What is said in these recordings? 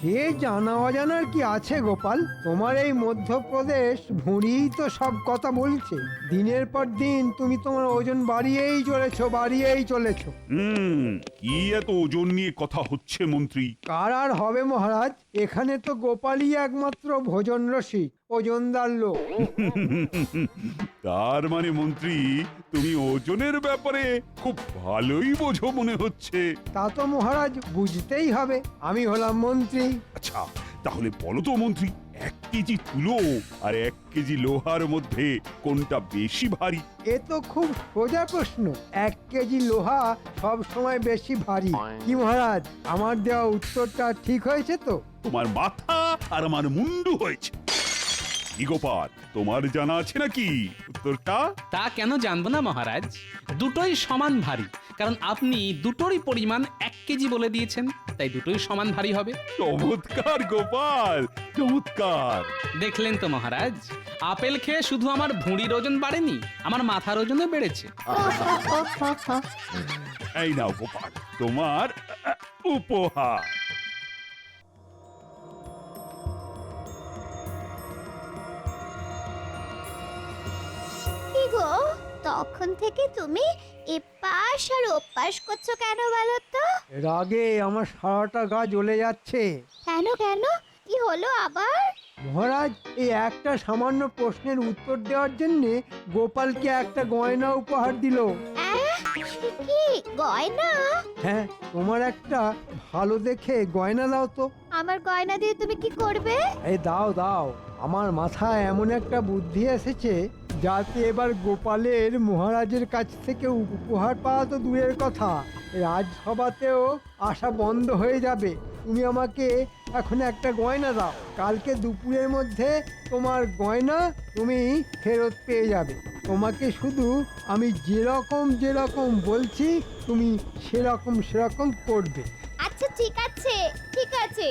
সে জানা অজানার কি আছে গোপাল? তোমার এই মধ্যপ্রদেশ ভুঁড়িই তো সব কথা বলছে। দিনের পর দিন তুমি তোমার ওজন বাড়িয়েই চলেছো। কি এত ওজন নিয়ে কথা হচ্ছে মন্ত্রী? কার আর হবে মহারাজ, এখানে তো গোপালই একমাত্র ভোজন রসিক, ওজনদার লোক। তার মানে মন্ত্রী, তুমি ওজনের ব্যাপারে খুব ভালোই বোঝো মনে হচ্ছে। তা তো মহারাজ বুঝতেই হবে, আমি হলাম মন্ত্রী। আচ্ছা, তাহলে বলো তো মন্ত্রী, 1 কেজি তুলো আর 1 কেজি লোহার মধ্যে কোনটা বেশি ভারী? এ তো খুব সোজা প্রশ্ন। 1 কেজি লোহা সব সময় বেশি ভারী। কি মহারাজ, আমার দেওয়া উত্তরটা ঠিক হয়েছে তো? তোমার মাথা আর আমার মুন্ডু হয়েছে। কি গোপাল, তোমার জানা আছে নাকি উত্তরটা? তা কেন জানবো না মহারাজ, দুটোই সমান ভারী, কারণ আপনি দুটোরই পরিমাণ 1 কেজি বলে দিয়েছেন, তাই দুটোই সমান ভারী হবে। চমৎকার গোপাল, চমৎকার। দেখলেন তো মহারাজ, আপেল খেয়ে শুধু আমার ভুঁড়ির ওজন বাড়েনি, আমার মাথার ওজনও বেড়েছে। এই নাও গোপাল, তোমার উপহার। কি গো, তখন থেকে তুমি এপাশ আর ওপাশ করছো কেন বলো তো? রাগে আমার সারাটা গা জ্বলে যাচ্ছে। কেন কেন, কি হলো আবার? মহারাজ, এই একটা সামান্য প্রশ্নের উত্তর দেওয়ার জন্য গোপালকে একটা গয়না উপহার দিল। সে কি গয়না? হ্যাঁ, তোমার একটা ভালো দেখে গয়না দাও তো। আমার গয়না দিয়ে তুমি কি করবে? এই দাও দাও, আমার মাথায় এমন একটা বুদ্ধি এসেছে যাতে এবার গোপালের মহারাজের কাছ থেকে উপহার পাওয়া তো দূরের কথা, রাজসভাতেও আসা বন্ধ হয়ে যাবে। তুমি আমাকে এখন একটা গয়না দাও, কালকে দুপুরের মধ্যে তোমার গয়না তুমি ফেরত পেয়ে যাবে। তোমাকে শুধু আমি যেরকম বলছি তুমি সেরকম করবে। আচ্ছা ঠিক আছে, ঠিক আছে।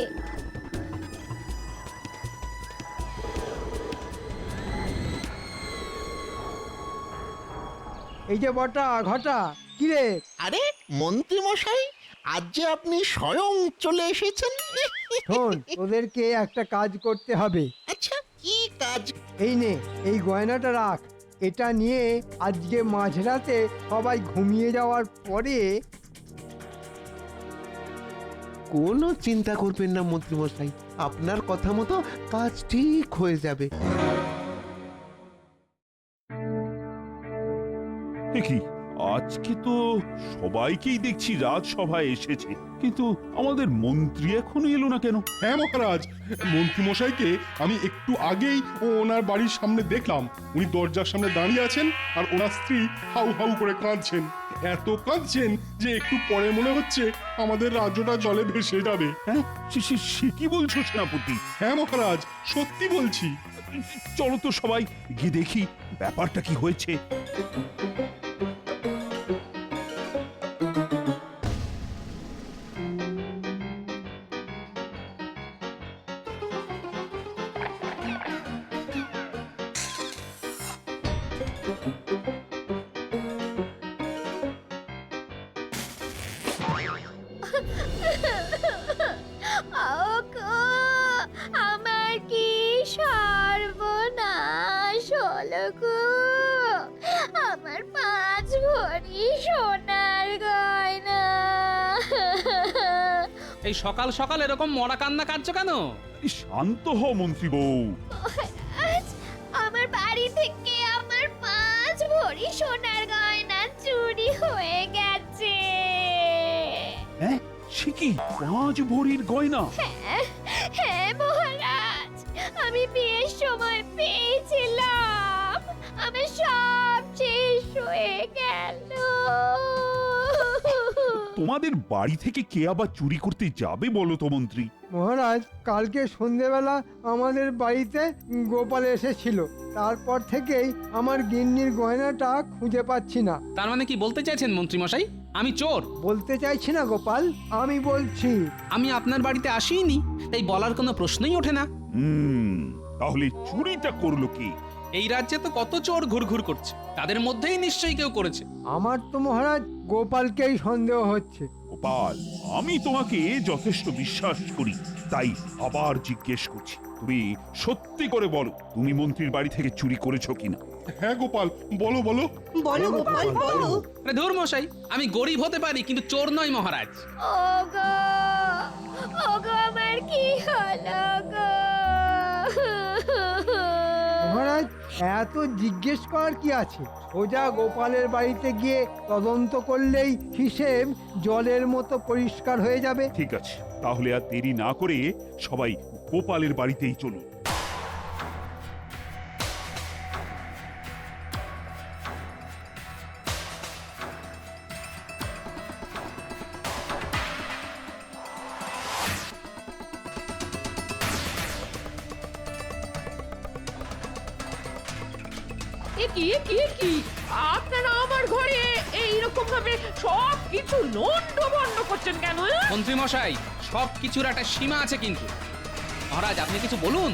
এই যে বটা ঘটা, কিরে? আরে মন্ত্রী মশাই, আজ যে আপনি স্বয়ং চলে এসেছেন। শোন, তোদেরকে একটা কাজ করতে হবে। আচ্ছা, কি কাজ? এই নে, এই গয়নাটা রাখ। এটা নিয়ে আজকে মাঝরাতে সবাই ঘুমিয়ে যাওয়ার পরে কোনো চিন্তা করবেন না মন্ত্রী মশাই, আপনার কথা মতো কাজ ঠিক হয়ে যাবে। দেখি, আজকে তো সবাইকেই দেখছি রাজসভায় এসেছে, কিন্তু আমাদের মন্ত্রী এখনো এলো না কেন? হ্যাঁ মহারাজ, মন্ত্রী মশাইকে আমি একটু আগেই ওনার বাড়ির সামনে দেখলাম। উনি দরজার সামনে দাঁড়িয়ে আছেন আর ওনার স্ত্রী হাউ হাউ করে কাঁদছেন। এত কাঁদছেন যে একটু পরে মনে হচ্ছে আমাদের রাজ্যটা জলে ভেসে যাবে। হ্যাঁ, সে কি বলছো সেনাপতি? হ্যাঁ মহারাজ, সত্যি বলছি। চলো তো সবাই গিয়ে দেখি ব্যাপারটা কি হয়েছে। ওগো, আমার কি সর্বনাশ হলো গো! আমার 5 ভরি সোনার গয়না। এই সকাল সকাল এরকম মরা কান্না কাঁদছো কেন? শান্ত হও মন্ত্রী বউ। আজ আমার বাড়ি থেকে আমার 5 ভরি সোনার গয়না চুরি হয়ে গেছে। হ্যাঁ, সে কি 5 ভরির গয়না? হ্যাঁ মহারাজ, আমি বিয়ের সময় পেয়েছিলাম, আমার সব শেষ হয়ে গেল। তোমাদের বাড়ি থেকে কে আবার চুরি করতে যাবে বলো তো মন্ত্রী? মহারাজ, কালকে সন্ধেবেলা আমাদের বাড়িতে গোপাল এসেছিল। তারপর থেকেই আমার গিন্নির গয়নাটা খুঁজে পাচ্ছি না। তার মানে কি বলতে চাইছেন মন্ত্রী মশাই আমি চোর? বলতে চাইছি না গোপাল, আমি বলছি আমি আপনার বাড়িতে আসিনি, তাই বলার কোনো প্রশ্নই ওঠে না। তাহলে চুরিটা করলো কি? এই রাজ্যে তো কত চোর ঘুরঘুর করছে, তাদের মধ্যেই নিশ্চয়ই কেউ করেছে। আমার তো মহারাজ গোপালকেই সন্দেহ হচ্ছে। গোপাল, আমি তোমাকে যথেষ্ট বিশ্বাস করি, তাই আবার জিজ্ঞেস করছি, তুমি সত্যি করে বলো তুমি মন্ত্রীর বাড়ি থেকে চুরি করেছো কিনা? হ্যাঁ গোপাল, বলো বলো। বলো গোপাল বলো। আরে ধুর মশাই, আমি গরিব হতে পারি কিন্তু চোর নয় মহারাজ। ওগো ওগো আমার কি হলো গো? মহারাজ, এত জিজ্ঞেস করার কি আছে? সোজা গোপালের বাড়িতে গিয়ে তদন্ত করলেই হিসেব জলের মতো পরিষ্কার হয়ে যাবে। ঠিক আছে, তাহলে আর দেরি না করে সবাই গোপালের বাড়িতেই চলুন। কি আপনারা আমার ঘরে এইরকম ভাবে সব কিছু লন্ডভন্ড করছেন কেন? মন্ত্রী মশাই, সব কিছুর একটা সীমা আছে কিন্তু। মহারাজ, আপনি কিছু বলুন।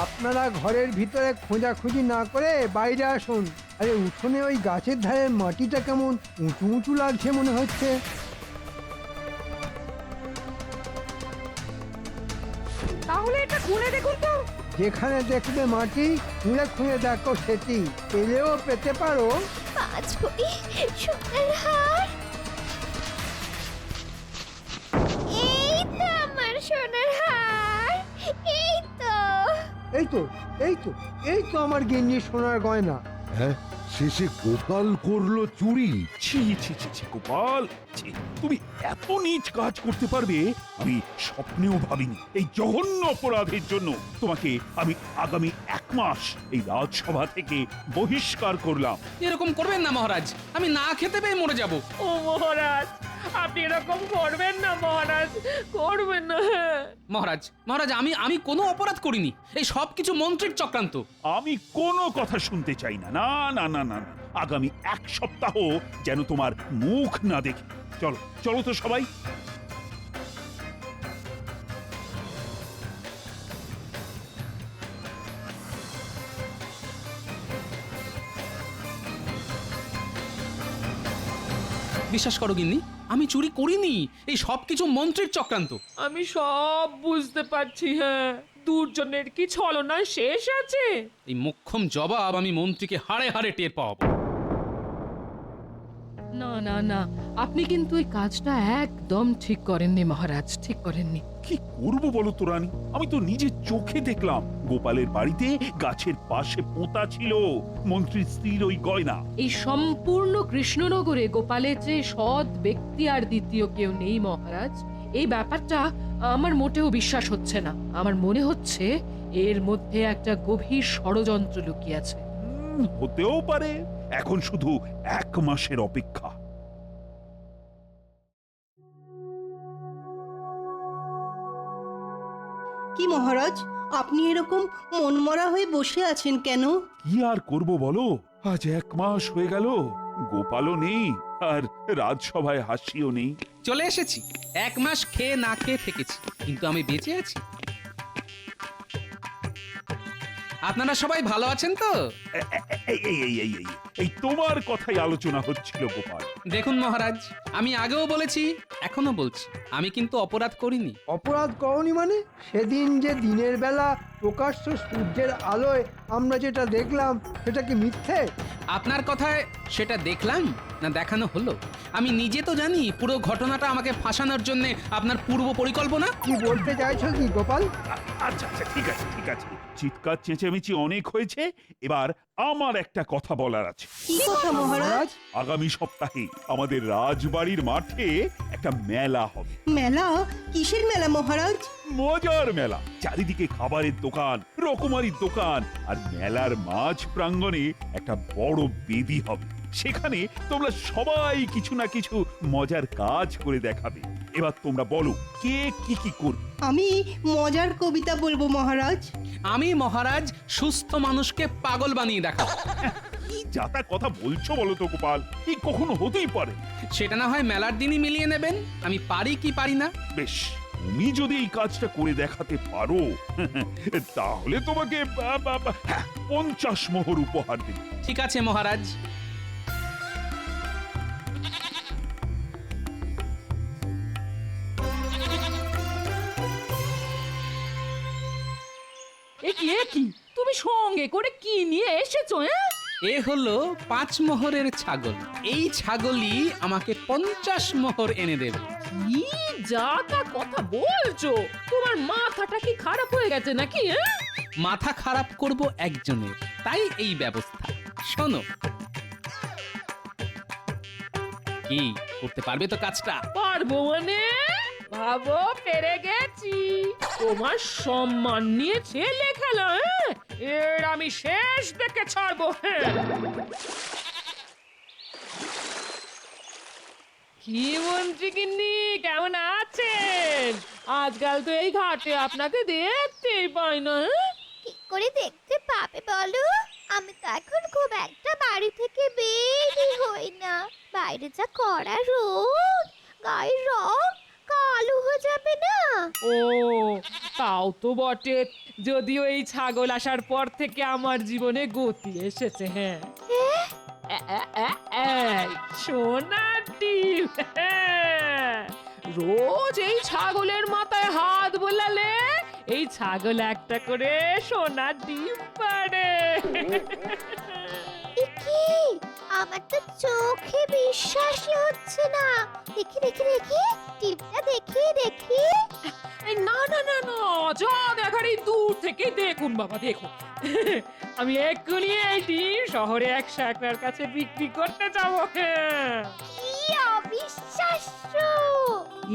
আপনারা ঘরের ভিতরে খোঁজাখুঁজি না করে বাইরে আসুন। আরে উঠোনে ওই গাছের ধারের মাটিটা কেমন উঁচু উঁচু লাগছে মনে হচ্ছে। তাহলে এটা খুলে দেখুন তো। যেখানে দেখবে মাটি খুঁড়ে খুঁড়ে দেখো, সেটি পেলেও পেতে পারো। 5 ভরি সোনার হার। এই তো আমার সোনার হার, এই তো। এই তো এই তো এই তো আমার গিন্নির সোনার গয়না। হ্যাঁ, শেষে গোপাল করলো চুরি। ছি ছি ছি ছি গোপাল, ছি, তুমি এত নীচ কাজ করতে পারবে আমি স্বপ্নেও ভাবিনি। এই জঘন্য অপরাধের জন্য তোমাকে আমি আগামী 1 মাস এই রাজসভা থেকে বহিষ্কার করলাম। এরকম করবেন না মহারাজ, আমি না খেতে পেয়ে মরে যাব। ও মহারাজ, আপনি এরকম করবেন না মহারাজ, করবেন না। মহারাজ মহারাজ, আমি কোনো অপরাধ করিনি, এই সব কিছু মন্ত্রীর চক্রান্ত। আমি কোনো কথা শুনতে চাই না, না না না না না। আগামী 1 সপ্তাহ যেন তোমার মুখ না দেখি। চলো চলো তো সবাই। বিশ্বাস করো গিন্নি, আমি চুরি করিনি, এই সব কিছু মন্ত্রীর চক্রান্ত। আমি সব বুঝতে পারছি। হ্যাঁ, দুর্জনের কি ছলনা শেষ আছে? এই মোক্ষম জবাব আমি মন্ত্রীকে হাড়ে হাড়ে টের পাওয়াবো। না না না, আপনি কিন্তু এই কাজটা একদম ঠিক করেননি মহারাজ, ঠিক করেননি। কি করবো বলো তো রানী, আমি তো নিজের চোখে দেখলাম গোপালের বাড়িতে গাছের পাশে পোঁতা ছিল মন্ত্রীর স্ত্রীর ওই গয়না। এই সম্পূর্ণ কৃষ্ণনগরে গোপালের যে সৎ ব্যক্তি আর দ্বিতীয় কেউ নেই মহারাজ, এই ব্যাপারটা আমার মোটেও বিশ্বাস হচ্ছে না। আমার মনে হচ্ছে এর মধ্যে একটা গভীর ষড়যন্ত্র লুকিয়ে আছে। হতেও পারে, এখন শুধু 1 মাসের অপেক্ষা। কি মহারাজ, আপনি এরকম মনমরা হয়ে বসে আছেন কেন? কি আর করব বলো, আজ 1 মাস হয়ে গেল, গোপালও নেই আর রাজসভায় হাসিও নেই। চলে এসেছি, 1 মাস খেয়ে না খেয়ে থেকেছি, কিন্তু আমি বেঁচে আছি। আপনারা সবাই ভালো আছেন তো? এই তোমার কথাই আলোচনা হচ্ছিল গোপাল। দেখুন মহারাজ, আমি আগেও বলেছি, এখনো বলছি, আমি কিন্তু অপরাধ করিনি। অপরাধ করনি মানে? সেদিন যে দিনের বেলা প্রকাশ্য সূর্যের আলোয় আমরা যেটা দেখলাম সেটা কি মিথ্যে? আপনার কথায় সেটা দেখলাম না দেখানো হলো? আমি নিজে তো জানি পুরো ঘটনাটা আমাকে ফাঁসানোর জন্য আপনার পূর্ব পরিকল্পনা। কি বলতে চাইছো কি গোপাল? আচ্ছা আচ্ছা, ঠিক আছে ঠিক আছে, চিৎকার চেঁচামেচি অনেক হয়েছে, এবার আমার একটা কথা বলার আছে। কি কথা মহারাজ? আগামী সপ্তাহে আমাদের রাজবাড়ির মাঠে একটা মেলা হবে। মেলা? কিসের মেলা মহারাজ? মজার মেলা, চারিদিকে খাবারের দোকান, রকমারি দোকান, আর মেলার মাঝ প্রাঙ্গণে একটা বড় বেদি হবে। সেখানে তোমরা সবাই কিছু না কিছু মজার কাজ করে দেখাবে। এবার তোমরা বলো কে কি কি করবে? আমি মজার কবিতা বলবো মহারাজ। আমি মহারাজ সুস্থ মানুষকে পাগল বানিয়ে দেখাবো। কি যাতা কথা বলছো বলো তো গোপাল, এই কখনো হতেই পারে? সেটা না হয় মেলার দিনই মিলিয়ে নেবেন, আমি পারি কি পারি না। বেশ, তুমি যদি এই কাজটা করে দেখাতে পারো তাহলে তোমাকে 50 মোহর উপহার দেব। ঠিক আছে মহারাজ। এ কি তুমি সঙ্গে করে কি নিয়ে এসেছো? এ হলো 5 মোহরের ছাগল, এই ছাগলই আমাকে 50 মোহর এনে দেবে। কি যা তা কথা বলছো? তোমার মাথাটা কি খারাপ হয়ে গেছে নাকি? মাথা খারাপ করব একজনের, তাই এই ব্যবস্থা। শোনো, কি করতে পারবে তো কাজটা? পারবো মানে? ভাবো পেরে গেছি। তোমার সম্মান নিয়ে ছেলে খেলা, এর আমি শেষ দেখে ছাড়বো। কি মন্ত্রী গিন্নি, কেমন আছেন? আজকাল তো এই ঘাটে আপনাকে দেখতেই পাই না। কি করে দেখতে পাবে বলো? আমি তো এখন খুব একটা বাড়ি থেকে বেরই হই না। বাইরে যা কড়া রোদ, গায়ের রং কালো হয়ে যাবে না? ও তাও তো বটে, যদিও এই ছাগল আসার পর থেকে আমার জীবনে গতি এসেছে। হ্যাঁ, সোনার ডিম। রোজ এই ছাগলের মাথায় হাত বোলালে এই ছাগল একটা করে সোনার ডিম পাড়ে। কি, আমার তো চোখে বিশ্বাসই হচ্ছে না। দেখি দেখি দেখি, টিপটা দেখি দেখি। না না না না, যা দেখার এই দূর থেকে দেখুন বাবা, দেখুন। আমি এক্ষুনি এই ডিম শহরে এক শাকরার কাছে বিক্রি করতে যাব। কি অবিশ্বাস্য!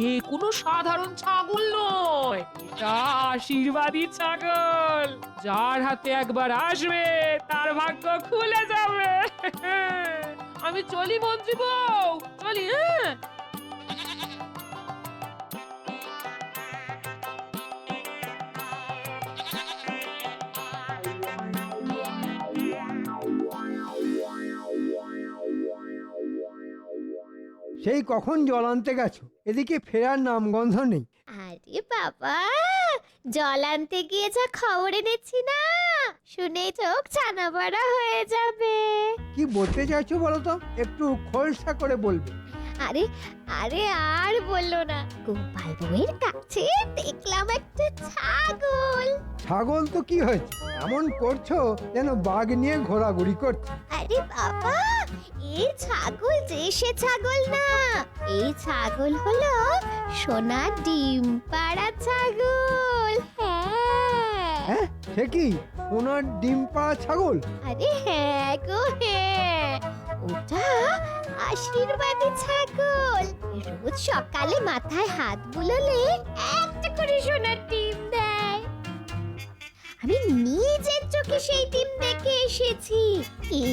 এ কোনো সাধারণ ছাগল নয়, এটা আশীর্বাদী ছাগল। যার হাতে একবার আসবে তার ভাগ্য খুলে যাবে। আমি চলি মন্ত্রী বউ, চলি। সেই কখন জল আনতে গেছো, এদিকে ফেরার নামগন্ধ নেই। আরে বাবা, জল আনতে গিয়ে যা খবর এনেছি না, শুনে চোখ ছানা বড়া হয়ে যাবে। কি বলতে চাইছো বলো তো, একটু খোলসা করে বলবে। আরে আরে আর বললো না, গোপাল বউয়ের কাছে দেখলাম একটা ছাগল। ছাগল তো কি হয়েছে, এমন করছো যেন বাঘ নিয়ে ঘোরাঘুরি করছে। আরে বাবা, এই ছাগল যে সে ছাগল না, এই ছাগল হলো সোনা ডিম পাড়া ছাগল। হ্যাঁ, সে কি সোনার ডিম পাড়া ছাগল? আরে হ্যাঁ গো হ্যাঁ, ওটা আশীর্বাদী ছাগল। রোজ সকালে মাথায় হাত বুলোলে একটা করে সোনার ডিম দেয়। আমি নিজের চোখে সেই ডিম দেখে এসেছি। কি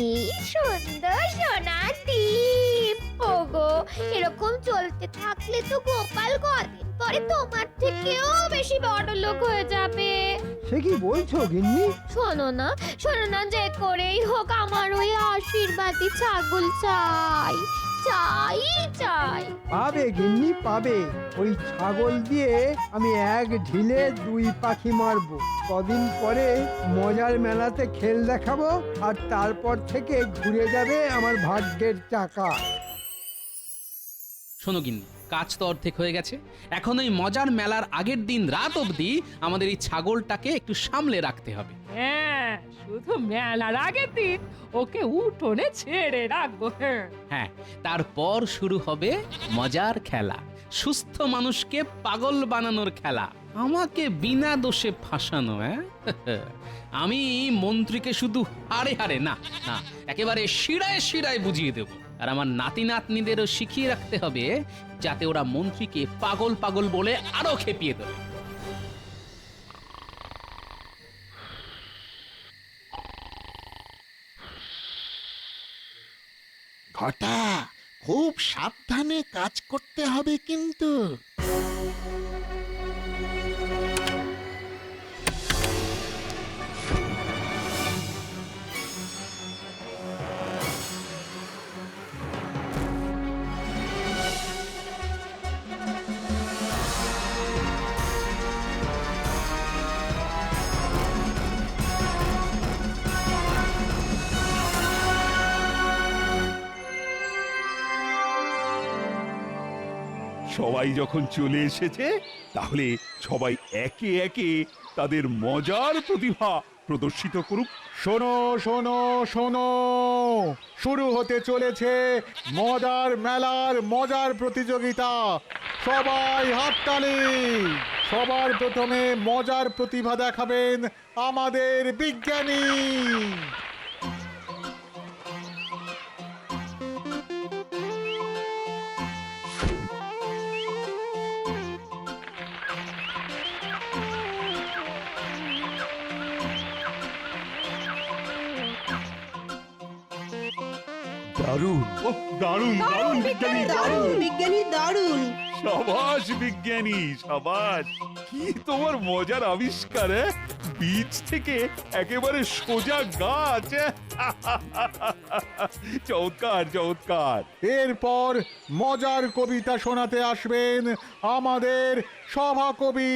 সুন্দর সোনার ডিম! ওগো, এরকম চলতে থাকলে তো গোপাল কদিন পরে তোমার থেকেও বেশি বড় লোক হয়ে যাবে। সে কি বলছো গিন্নি? শোনো না, যে করেই হোক আমার ওই আশীর্বাদী ছাগল চাই, চাই চাই। পাবে গিন্নি, পাবে। ওই ছাগল দিয়ে আমি এক ঢিলে 2 পাখি মারবো। কদিন পরে মজার মেলাতে খেল দেখাবো, আর তারপর থেকে ঘুরে যাবে আমার ভাগ্যের চাকা। শোনো গিন্নি, কাজ তো অর্ধেক হয়ে গেছে। এখন ওই মজার মেলার আগের দিন রাত অবধি আমাদের এই ছাগলটাকে একটু সামলে রাখতে হবে। হ্যাঁ, শুধু মেলার আগের দিন ওকে উঠোনে ছেড়ে রাখবো। হ্যাঁ, তারপর শুরু হবে মজার খেলা, সুস্থ মানুষকে পাগল বানানোর খেলা, আমাকে বিনা দোষে ফাঁসানো। আমি মন্ত্রীকে শুধু হারে হারে না না, একেবারে শিরায় শিরায় বুঝিয়ে দেব। আর আমার নাতি নাতনিদেরও শিখিয়ে রাখতে হবে, যাতে ওরা মন্ত্রীকে পাগল পাগল বলে আরো খেপিয়ে দেবে। ঘটা, খুব সাবধানে কাজ করতে হবে কিন্তু। সবাই যখন চলে এসেছে তাহলে সবাই একে একে তাদের মজার প্রতিভা প্রদর্শিত করুক। শোনো শোনো শোনো, শুরু হতে চলেছে মজার মেলার মজার প্রতিযোগিতা। সবাই হাততালি। সবার প্রথমে মজার প্রতিভা দেখাবেন আমাদের বিজ্ঞানী। দারুণ! ওহ, দারুণ দারুণ বিজ্ঞানী, দারুণ বিজ্ঞানী, দারুণ। সাবাস বিজ্ঞানী, সাবাস! কি তোমার মজার আবিষ্কার! বীজ থেকে একেবারে সোজা গাছ! চমৎকার চমৎকার! এরপর মজার কবিতা শোনাতে আসবেন আমাদের সভাকবি।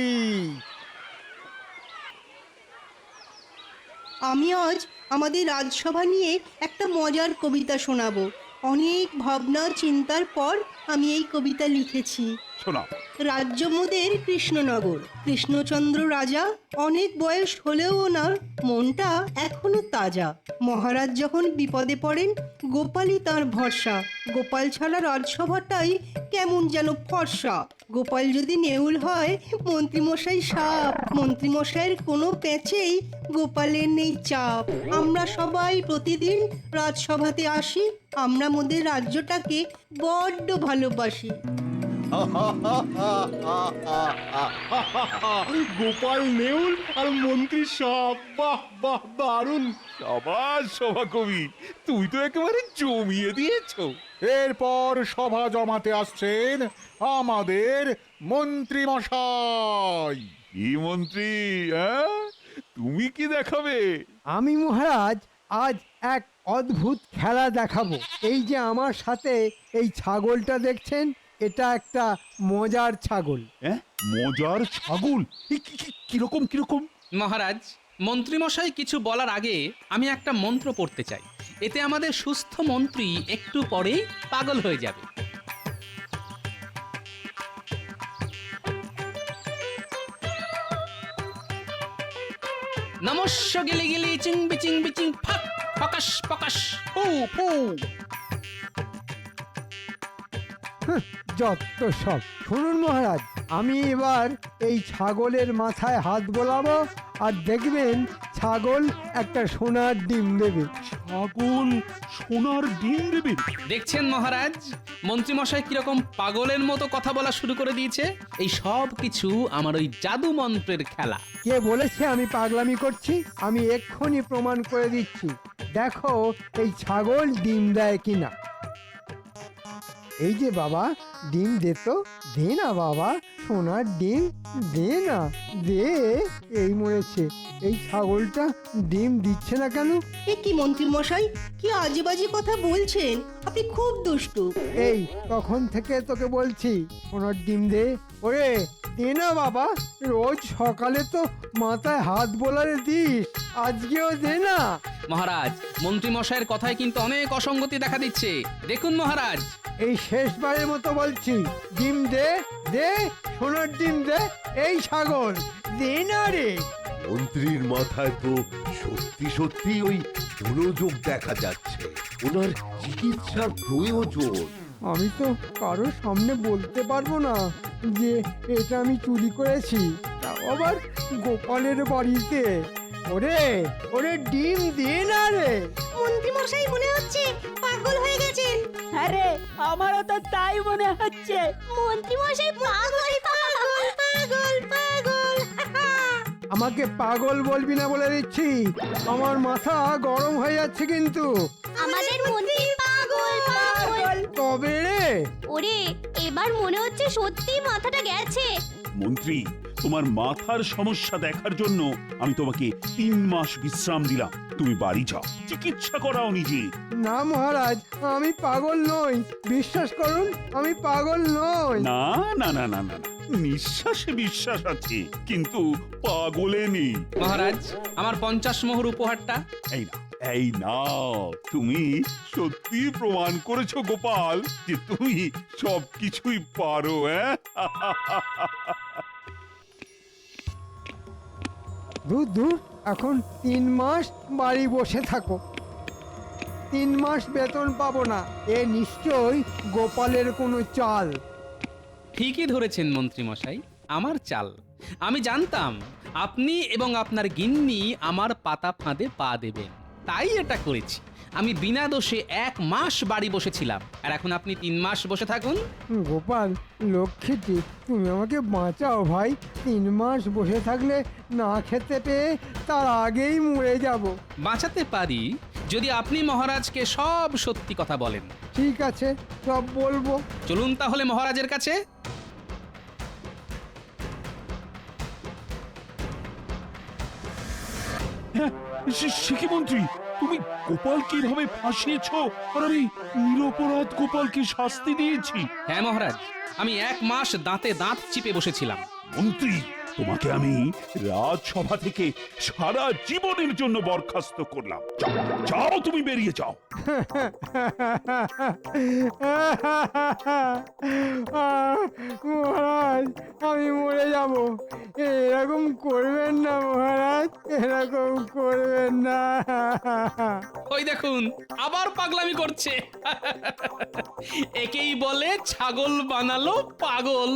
আমি আজ আমাদের রাজসভা নিয়ে একটা মজার কবিতা শোনাবো। অনেক ভাবনা চিন্তার পর আমি এই কবিতা লিখেছি। শোনাও। রাজ্য মোদের কৃষ্ণনগর, কৃষ্ণচন্দ্র রাজা, অনেক বয়স হলেও ওনার মনটা এখনো তাজা। মহারাজ যখন বিপদে পড়েন গোপালই তার ভরসা, গোপাল ছাড়া রাজসভাটাই কেমন যেন ফর্সা। গোপাল যদি নেউল হয় মন্ত্রীমশাই সাপ, মন্ত্রীমশাইয়ের কোনো প্যাচেই গোপালের নেই চাপ। আমরা সবাই প্রতিদিন রাজসভাতে আসি, আমরা মোদের রাজ্যটাকে বড্ড ভালোবাসি। গোপাল নেউল আর মন্ত্রী সাপ, বাহ বাহ, দারুণ। সাবাস সভাকবি, তুই তো একেবারে জমিয়ে দিয়েছো। এরপর সভা জমাতে আসছেন আমাদের মন্ত্রী মশাই। কি মন্ত্রী, হ্যাঁ? তুমি কি দেখাবে? আমি মহারাজ আজ এক অদ্ভুত খেলা দেখাবো। এই যে আমার সাথে এই ছাগলটা দেখছেন, এটা একটা মজার ছাগল। হ্যাঁ, মজার ছাগল? কিরকম কিরকম? মহারাজ, মন্ত্রীমশাই কিছু বলার আগে আমি একটা মন্ত্র পড়তে চাই। এতে আমাদের সুস্থ মন্ত্রী একটু পরেই পাগল হয়ে যাবে। নমস্য গিলি গিলি চিং বিচিং বিচিং ফাক ফকাশ ফকাশ ফু ফু। যত সব। শুনুন মহারাজ, আমি এবার এই ছাগলের মাথায় হাত বোলাবো আর দেখবেন ছাগল একটা সোনার ডিম দেবে। ছাগল সোনার ডিম দেবে? দেখছেন মহারাজ, মন্ত্রীমশাই কিরকম পাগলের মতো কথা বলা শুরু করে দিয়েছে। এই সব কিছু আমার ওই জাদু মন্ত্রের খেলা। কে বলেছে আমি পাগলামি করছি? আমি এক্ষুনি প্রমাণ করে দিচ্ছি। দেখো এই ছাগল ডিম দেয় কিনা। এই যে বাবা, ডিম দে তো, দে না বাবা, সোনার ডিম দে না, দে। এই মরেছে, এই ছাগলটা ডিম দিচ্ছে না কেন? এ কি মন্ত্রী মশাই, কি আজে বাজে কথা বলছেন? আপনি খুব দুষ্টু। এই তখন থেকে তোকে বলছি সোনার ডিম দে। ওরে দে না বাবা, রোজ সকালে তো মাথায় হাত বোলারে দিস, আজকেও দে না। মহারাজ, মন্ত্রীমশাইয়ের কথায় কিন্তু অনেক অসঙ্গতি দেখা দিচ্ছে। দেখুন মহারাজ, এই শেষবারের মতো বলছি, ডিম দে, দে, সোনার ডিম দে। এই ছাগল দে না রে। মন্ত্রীর মাথায় তো সত্যি সত্যি ওই মনোযোগ দেখা যাচ্ছে, ওনার চিকিৎসার প্রয়োজন। আমি তো কারোর সামনে বলতে পারবো না যে এটা আমি চুরি করেছি, তাও আবার গোপালের বাড়িতে। ওরে ওরে ডিম দে না রে। মন্ত্রী মশাই মনে হচ্ছে পাগল হয়ে গেছেন। আরে আমারও তো তাই মনে হচ্ছে। মন্ত্রী মশাই পাগল পাগল পাগল পাগল। আমাকে পাগল বলবি না বলে দিচ্ছি, আমার মাথা গরম হয়ে যাচ্ছে কিন্তু। আমাদের মন্ত্রী পাগল পাগল। তবে রে, ওরে এবার মনে হচ্ছে সত্যি মাথাটা গেছে। মন্ত্রী, তোমার মাথার সমস্যা দেখার জন্য আমি তোমাকে 3 মাস বিশ্রাম দিলাম। তুমি বাড়ি যাও, চিকিৎসা করাও নিজে। না মহারাজ, আমি পাগল নই, বিশ্বাস করুন আমি পাগল নই। না না না না না, নিঃশ্বাসে বিশ্বাস আছে, কিন্তু পাগলে নেই। মহারাজ, আমার 50 মোহর উপহারটা। এই না, এই নাও, তুমি সত্যি প্রমাণ করেছো গোপাল যে তুমি সবকিছুই পারো। দূর দূর, এখন 3 মাস বাড়ি বসে থাকো, 3 মাস বেতন পাবো না। এ নিশ্চয়ই গোপালের কোনো চাল। ঠিকই ধরেছেন মন্ত্রী মশাই, আমার চাল। আমি জানতাম আপনি এবং আপনার গিন্নি আমার পাতা ফাঁদে পা দেবেন, তাই এটা করেছি। আমি বিনা দোষে 1 মাস বাড়ি বসেছিলাম, আর এখন আপনি 3 মাস বসে থাকুন। গোপাল লক্ষ্মীটি, তুমি আমাকে বাঁচাও ভাই। 3 মাস বসে থাকলে না খেতে পেয়ে তার আগেই মরে যাব। বাঁচাতে পারি যদি আপনি মহারাজকে সব সত্যি কথা বলেন। ঠিক আছে, সব বলবো। চলুন তাহলে মহারাজের কাছে। সে কি মন্ত্রী, তুমি গোপালকে এভাবে ফাঁসিয়েছো, আর আমি নিরপরাধ গোপালকে শাস্তি দিয়েছি? হ্যাঁ মহারাজ, আমি 1 মাস দাঁতে দাঁত চিপে বসেছিলাম। মন্ত্রী, তোমাকে আমি রাজসভা থেকে সারা জীবনের জন্য বরখাস্ত করলাম। যাও, যাও, তুমি বেরিয়ে যাও। মহারাজ, আমি মরে যাব। এরকম করবেন না মহারাজ, এরকম করবেন না। ওই দেখুন, আবার পাগলামি করছে। একেই বলে ছাগল বানালো পাগল।